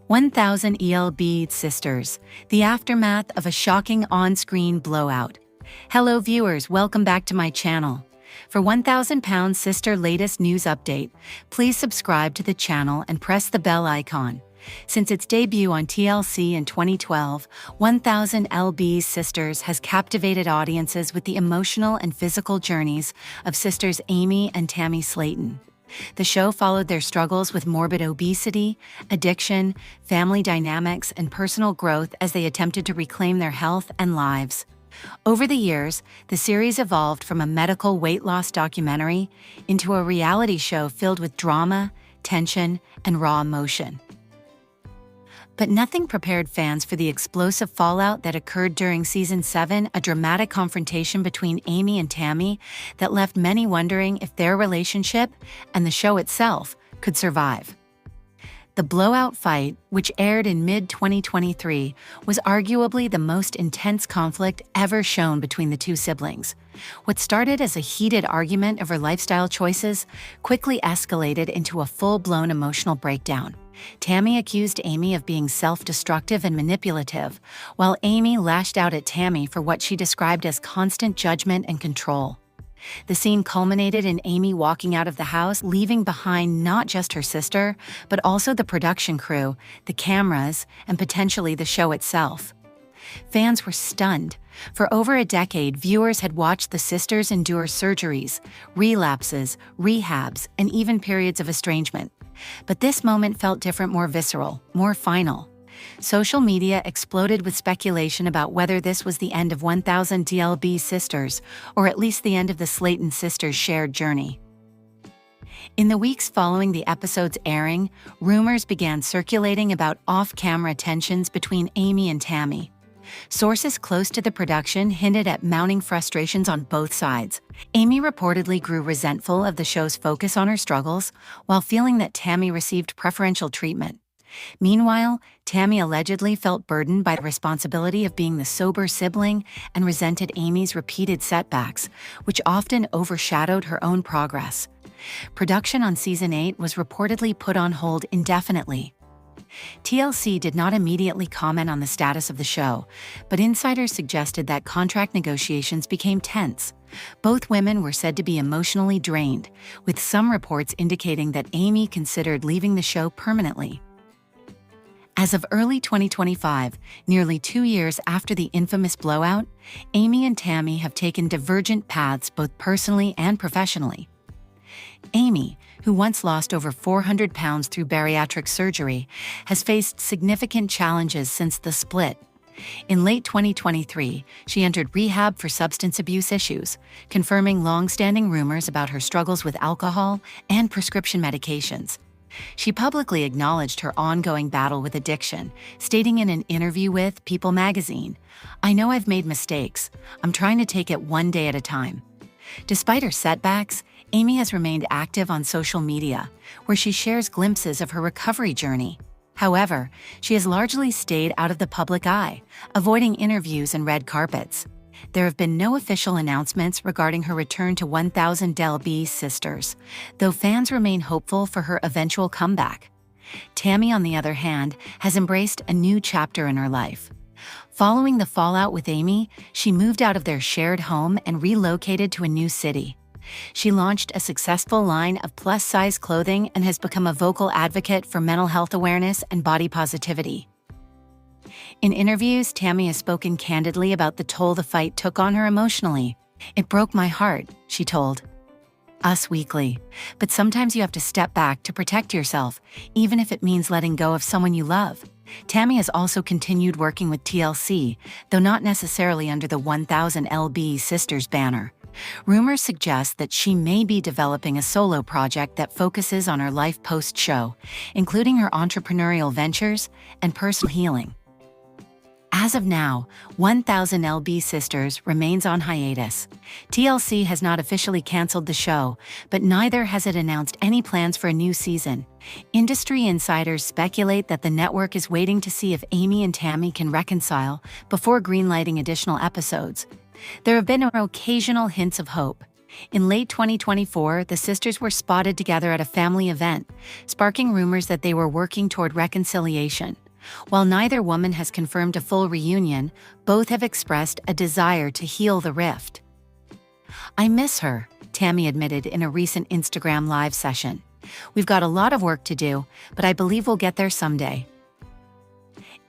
1000 ELB Sisters, the aftermath of a shocking on-screen blowout. Hello viewers, welcome back to my channel. For 1000 Pound Sister latest news update, please subscribe to the channel and press the bell icon. Since its debut on TLC in 2012, 1000 LB Sisters has captivated audiences with the emotional and physical journeys of sisters Amy and Tammy Slayton. The show followed their struggles with morbid obesity, addiction, family dynamics, and personal growth as they attempted to reclaim their health and lives. Over the years, the series evolved from a medical weight loss documentary into a reality show filled with drama, tension, and raw emotion. But nothing prepared fans for the explosive fallout that occurred during Season 7, a dramatic confrontation between Amy and Tammy that left many wondering if their relationship and the show itself could survive. The Blowout fight, which aired in mid-2023, was arguably the most intense conflict ever shown between the two siblings. What started as a heated argument over lifestyle choices quickly escalated into a full-blown emotional breakdown. Tammy accused Amy of being self-destructive and manipulative, while Amy lashed out at Tammy for what she described as constant judgment and control. The scene culminated in Amy walking out of the house, leaving behind not just her sister, but also the production crew, the cameras, and potentially the show itself. Fans were stunned. For over a decade, viewers had watched the sisters endure surgeries, relapses, rehabs, and even periods of estrangement. But this moment felt different, more visceral, more final. Social media exploded with speculation about whether this was the end of 1000 DLB Sisters, or at least the end of the Slayton sisters' shared journey. In the weeks following the episode's airing, rumors began circulating about off-camera tensions between Amy and Tammy. Sources close to the production hinted at mounting frustrations on both sides. Amy reportedly grew resentful of the show's focus on her struggles, while feeling that Tammy received preferential treatment. Meanwhile, Tammy allegedly felt burdened by the responsibility of being the sober sibling and resented Amy's repeated setbacks, which often overshadowed her own progress. Production on Season 8 was reportedly put on hold indefinitely. TLC did not immediately comment on the status of the show, but insiders suggested that contract negotiations became tense. Both women were said to be emotionally drained, with some reports indicating that Amy considered leaving the show permanently. As of early 2025, nearly 2 years after the infamous blowout, Amy and Tammy have taken divergent paths both personally and professionally. Amy, who once lost over 400 pounds through bariatric surgery, has faced significant challenges since the split. In late 2023, she entered rehab for substance abuse issues, confirming long-standing rumors about her struggles with alcohol and prescription medications. She publicly acknowledged her ongoing battle with addiction, stating in an interview with People magazine, "I know I've made mistakes. I'm trying to take it one day at a time." Despite her setbacks, Amy has remained active on social media, where she shares glimpses of her recovery journey. However, she has largely stayed out of the public eye, avoiding interviews and red carpets. There have been no official announcements regarding her return to 1000 DLB Sisters, though fans remain hopeful for her eventual comeback. Tammy, on the other hand, has embraced a new chapter in her life. Following the fallout with Amy, she moved out of their shared home and relocated to a new city. She launched a successful line of plus-size clothing and has become a vocal advocate for mental health awareness and body positivity. In interviews, Tammy has spoken candidly about the toll the fight took on her emotionally. "It broke my heart," she told Us Weekly. "But sometimes you have to step back to protect yourself, even if it means letting go of someone you love." Tammy has also continued working with TLC, though not necessarily under the 1000 LB Sisters banner. Rumors suggest that she may be developing a solo project that focuses on her life post-show, including her entrepreneurial ventures and personal healing. As of now, 1000 LB Sisters remains on hiatus. TLC has not officially canceled the show, but neither has it announced any plans for a new season. Industry insiders speculate that the network is waiting to see if Amy and Tammy can reconcile before greenlighting additional episodes. There have been occasional hints of hope. In late 2024, the sisters were spotted together at a family event, sparking rumors that they were working toward reconciliation. While neither woman has confirmed a full reunion, both have expressed a desire to heal the rift. "I miss her," Tammy admitted in a recent Instagram Live session. "We've got a lot of work to do, but I believe we'll get there someday."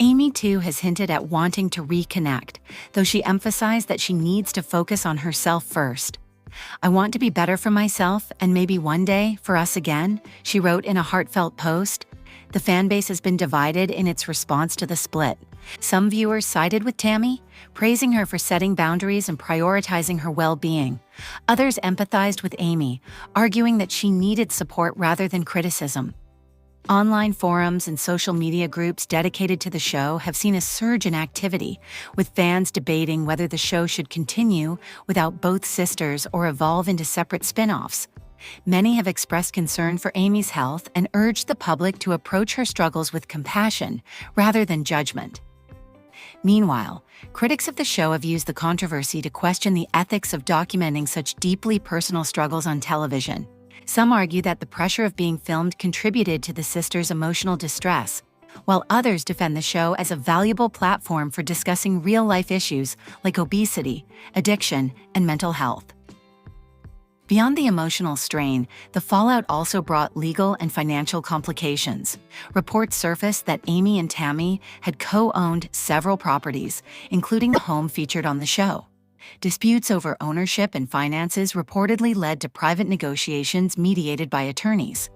Amy, too, has hinted at wanting to reconnect, though she emphasized that she needs to focus on herself first. "I want to be better for myself and maybe one day for us again," she wrote in a heartfelt post. The fanbase has been divided in its response to the split. Some viewers sided with Tammy, praising her for setting boundaries and prioritizing her well-being. Others empathized with Amy, arguing that she needed support rather than criticism. Online forums and social media groups dedicated to the show have seen a surge in activity, with fans debating whether the show should continue without both sisters or evolve into separate spin-offs. Many have expressed concern for Amy's health and urged the public to approach her struggles with compassion rather than judgment. Meanwhile, critics of the show have used the controversy to question the ethics of documenting such deeply personal struggles on television. Some argue that the pressure of being filmed contributed to the sisters' emotional distress, while others defend the show as a valuable platform for discussing real-life issues like obesity, addiction, and mental health. Beyond the emotional strain, the fallout also brought legal and financial complications. Reports surfaced that Amy and Tammy had co-owned several properties, including the home featured on the show. Disputes over ownership and finances reportedly led to private negotiations mediated by attorneys.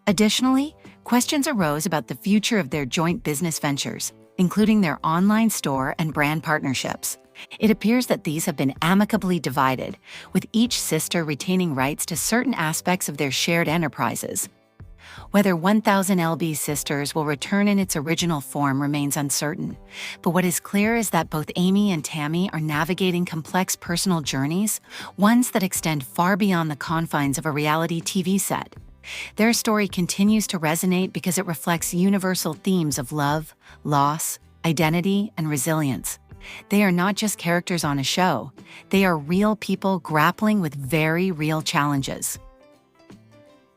Additionally, questions arose about the future of their joint business ventures, including their online store and brand partnerships. It appears that these have been amicably divided, with each sister retaining rights to certain aspects of their shared enterprises. Whether 1000lb Sisters will return in its original form remains uncertain, but what is clear is that both Amy and Tammy are navigating complex personal journeys, ones that extend far beyond the confines of a reality TV set. Their story continues to resonate because it reflects universal themes of love, loss, identity, and resilience. They are not just characters on a show, they are real people grappling with very real challenges.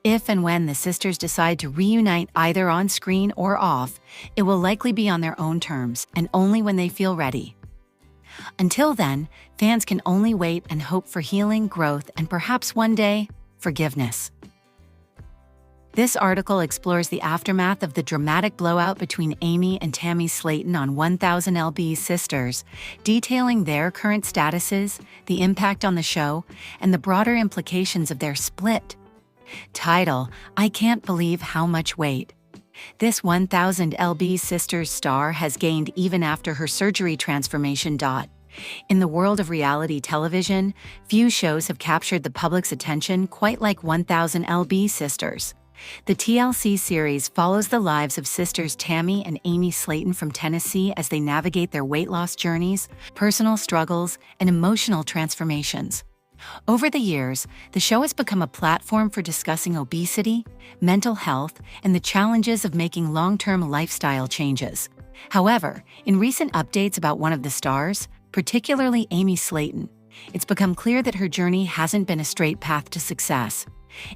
If and when the sisters decide to reunite either on screen or off, it will likely be on their own terms and only when they feel ready. Until then, fans can only wait and hope for healing, growth, and perhaps one day, forgiveness. This article explores the aftermath of the dramatic blowout between Amy and Tammy Slaton on 1000lb Sisters, detailing their current statuses, the impact on the show, and the broader implications of their split. Title: I Can't Believe How Much Weight. This 1000lb Sisters star has gained even after her surgery transformation. In the world of reality television, few shows have captured the public's attention quite like 1000lb Sisters. The TLC series follows the lives of sisters Tammy and Amy Slaton from Tennessee as they navigate their weight loss journeys, personal struggles, and emotional transformations. Over the years, the show has become a platform for discussing obesity, mental health, and the challenges of making long-term lifestyle changes. However, in recent updates about one of the stars, particularly Amy Slaton, it's become clear that her journey hasn't been a straight path to success.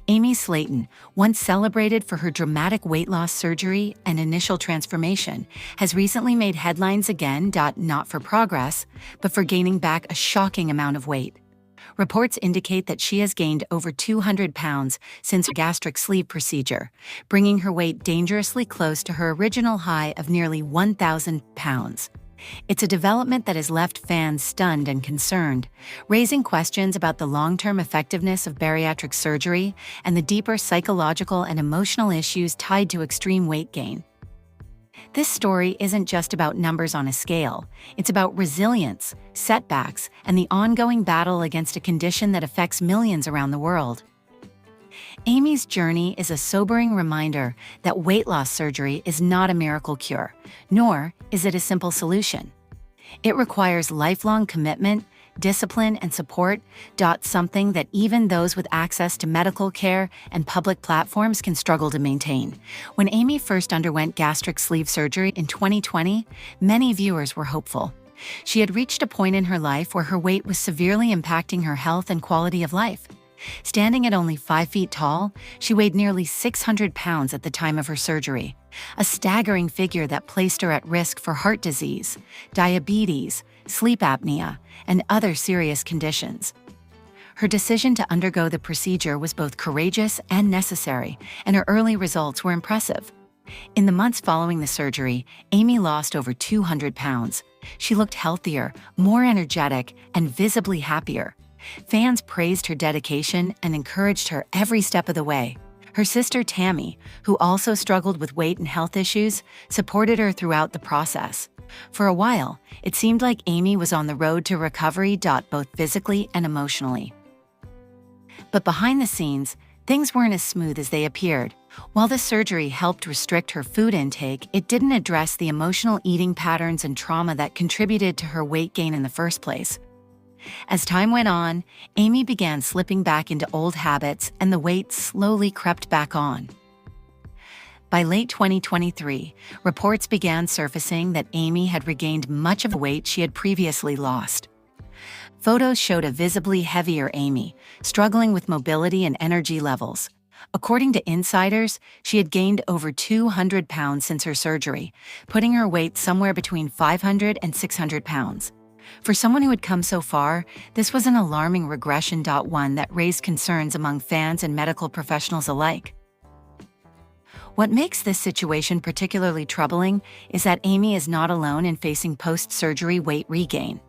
Amy Slaton, once celebrated for her dramatic weight loss surgery and initial transformation, has recently made headlines again, not for progress, but for gaining back a shocking amount of weight. Reports indicate that she has gained over 200 pounds since her gastric sleeve procedure, bringing her weight dangerously close to her original high of nearly 1,000 pounds. It's a development that has left fans stunned and concerned, raising questions about the long-term effectiveness of bariatric surgery and the deeper psychological and emotional issues tied to extreme weight gain. This story isn't just about numbers on a scale, it's about resilience, setbacks, and the ongoing battle against a condition that affects millions around the world. Amy's journey is a sobering reminder that weight loss surgery is not a miracle cure, nor is it a simple solution. It requires lifelong commitment, discipline, and support, something that even those with access to medical care and public platforms can struggle to maintain. When Amy first underwent gastric sleeve surgery in 2020, many viewers were hopeful. She had reached a point in her life where her weight was severely impacting her health and quality of life. Standing at only 5 feet tall, she weighed nearly 600 pounds at the time of her surgery, a staggering figure that placed her at risk for heart disease, diabetes, sleep apnea, and other serious conditions. Her decision to undergo the procedure was both courageous and necessary, and her early results were impressive. In the months following the surgery, Amy lost over 200 pounds. She looked healthier, more energetic, and visibly happier. Fans praised her dedication and encouraged her every step of the way. Her sister Tammy, who also struggled with weight and health issues, supported her throughout the process. For a while, it seemed like Amy was on the road to recovery, both physically and emotionally. But behind the scenes, things weren't as smooth as they appeared. While the surgery helped restrict her food intake, it didn't address the emotional eating patterns and trauma that contributed to her weight gain in the first place. As time went on, Amy began slipping back into old habits and the weight slowly crept back on. By late 2023, reports began surfacing that Amy had regained much of the weight she had previously lost. Photos showed a visibly heavier Amy, struggling with mobility and energy levels. According to insiders, she had gained over 200 pounds since her surgery, putting her weight somewhere between 500 and 600 pounds. For someone who had come so far, this was an alarming regression. One that raised concerns among fans and medical professionals alike. What makes this situation particularly troubling is that Amy is not alone in facing post-surgery weight regain.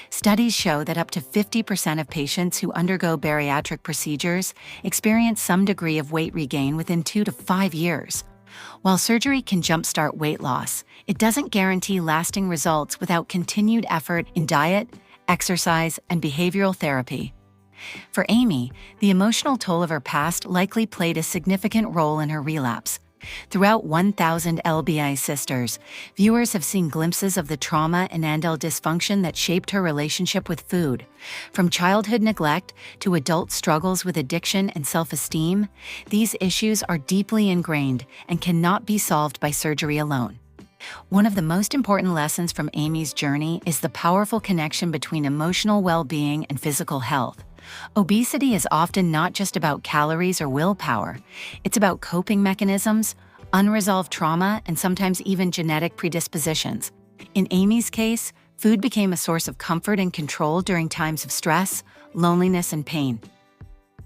Studies show that up to 50% of patients who undergo bariatric procedures experience some degree of weight regain within 2 to 5 years. While surgery can jumpstart weight loss, it doesn't guarantee lasting results without continued effort in diet, exercise, and behavioral therapy. For Amy, the emotional toll of her past likely played a significant role in her relapse. Throughout 1,000 LBI Sisters, viewers have seen glimpses of the trauma and dysfunction that shaped her relationship with food. From childhood neglect to adult struggles with addiction and self-esteem, these issues are deeply ingrained and cannot be solved by surgery alone. One of the most important lessons from Amy's journey is the powerful connection between emotional well-being and physical health. Obesity is often not just about calories or willpower. It's about coping mechanisms, unresolved trauma, and sometimes even genetic predispositions. In Amy's case, food became a source of comfort and control during times of stress, loneliness, and pain.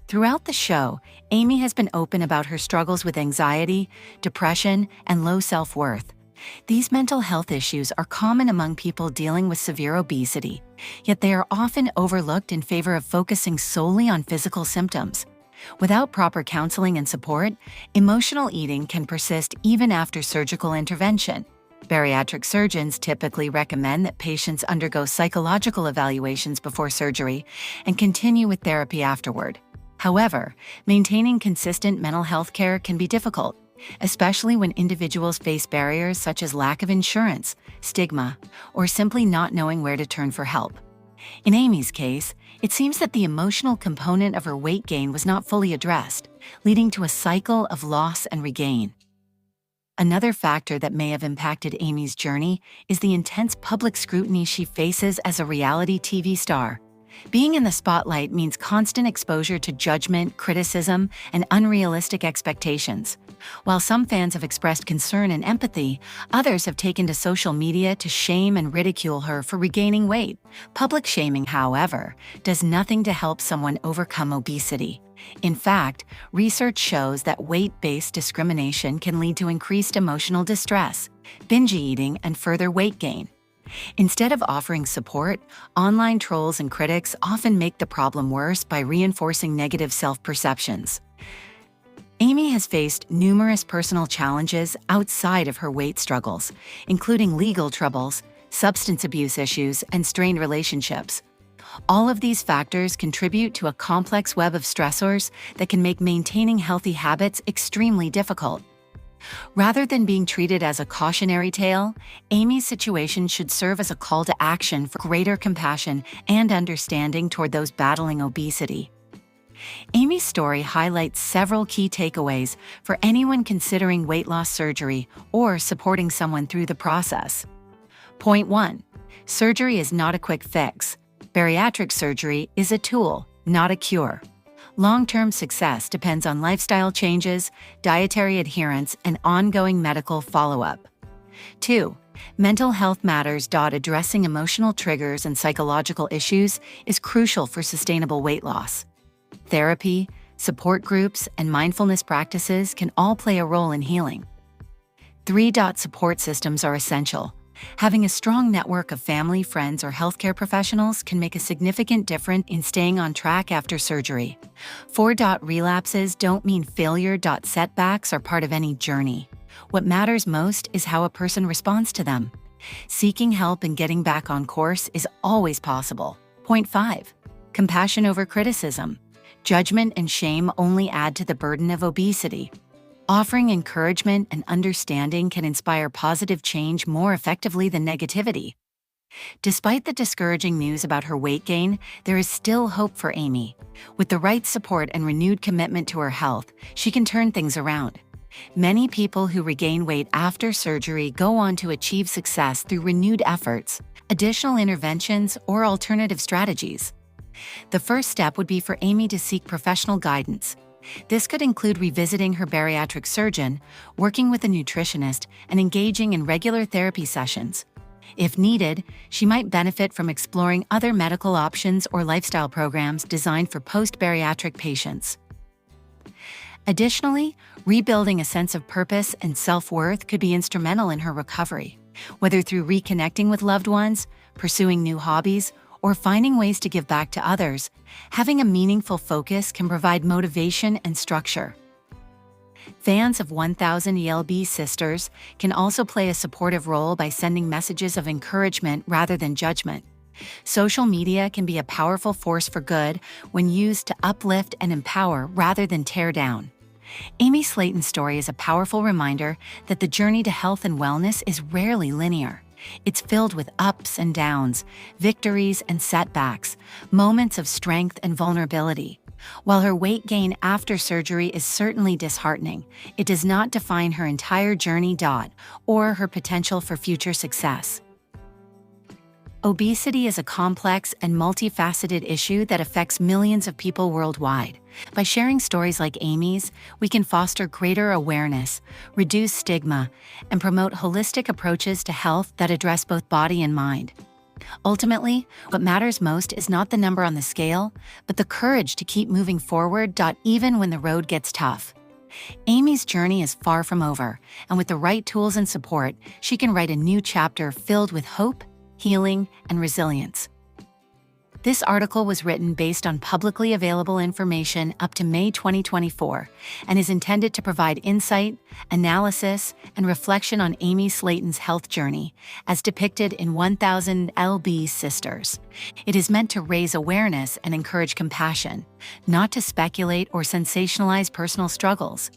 Throughout the show, Amy has been open about her struggles with anxiety, depression, and low self-worth. These mental health issues are common among people dealing with severe obesity, yet they are often overlooked in favor of focusing solely on physical symptoms. Without proper counseling and support, emotional eating can persist even after surgical intervention. Bariatric surgeons typically recommend that patients undergo psychological evaluations before surgery and continue with therapy afterward. However, maintaining consistent mental health care can be difficult, especially when individuals face barriers such as lack of insurance, stigma, or simply not knowing where to turn for help. In Amy's case, it seems that the emotional component of her weight gain was not fully addressed, leading to a cycle of loss and regain. Another factor that may have impacted Amy's journey is the intense public scrutiny she faces as a reality TV star. Being in the spotlight means constant exposure to judgment, criticism, and unrealistic expectations. While some fans have expressed concern and empathy, others have taken to social media to shame and ridicule her for regaining weight. Public shaming, however, does nothing to help someone overcome obesity. In fact, research shows that weight-based discrimination can lead to increased emotional distress, binge eating, and further weight gain. Instead of offering support, online trolls and critics often make the problem worse by reinforcing negative self-perceptions. Amy has faced numerous personal challenges outside of her weight struggles, including legal troubles, substance abuse issues, and strained relationships. All of these factors contribute to a complex web of stressors that can make maintaining healthy habits extremely difficult. Rather than being treated as a cautionary tale, Amy's situation should serve as a call to action for greater compassion and understanding toward those battling obesity. Amy's story highlights several key takeaways for anyone considering weight loss surgery or supporting someone through the process. Point 1. Surgery is not a quick fix. Bariatric surgery is a tool, not a cure. Long-term success depends on lifestyle changes, dietary adherence, and ongoing medical follow-up. 2. Mental health matters. Addressing emotional triggers and psychological issues is crucial for sustainable weight loss. Therapy, support groups, and mindfulness practices can all play a role in healing. 3. Support systems are essential. Having a strong network of family, friends, or healthcare professionals can make a significant difference in staying on track after surgery. 4. Relapses don't mean failure. Setbacks are part of any journey. What matters most is how a person responds to them. Seeking help and getting back on course is always possible. Point 5. Compassion over criticism. Judgment and shame only add to the burden of obesity. Offering encouragement and understanding can inspire positive change more effectively than negativity. Despite the discouraging news about her weight gain, there is still hope for Amy. With the right support and renewed commitment to her health, she can turn things around. Many people who regain weight after surgery go on to achieve success through renewed efforts, additional interventions, or alternative strategies. The first step would be for Amy to seek professional guidance. This could include revisiting her bariatric surgeon, working with a nutritionist, and engaging in regular therapy sessions. If needed, she might benefit from exploring other medical options or lifestyle programs designed for post-bariatric patients. Additionally, rebuilding a sense of purpose and self-worth could be instrumental in her recovery. Whether through reconnecting with loved ones, pursuing new hobbies, or finding ways to give back to others, having a meaningful focus can provide motivation and structure. Fans of 1000 ELB Sisters can also play a supportive role by sending messages of encouragement rather than judgment. Social media can be a powerful force for good when used to uplift and empower rather than tear down. Amy Slayton's story is a powerful reminder that the journey to health and wellness is rarely linear. It's filled with ups and downs, victories and setbacks, moments of strength and vulnerability. While her weight gain after surgery is certainly disheartening, it does not define her entire journey. Or her potential for future success. Obesity is a complex and multifaceted issue that affects millions of people worldwide. By sharing stories like Amy's, we can foster greater awareness, reduce stigma, and promote holistic approaches to health that address both body and mind. Ultimately, what matters most is not the number on the scale, but the courage to keep moving forward. Even when the road gets tough. Amy's journey is far from over, and with the right tools and support, she can write a new chapter filled with hope, healing, and resilience. This article was written based on publicly available information up to May 2024 and is intended to provide insight, analysis, and reflection on Amy Slayton's health journey, as depicted in 1000 ELB Sisters. It is meant to raise awareness and encourage compassion, not to speculate or sensationalize personal struggles.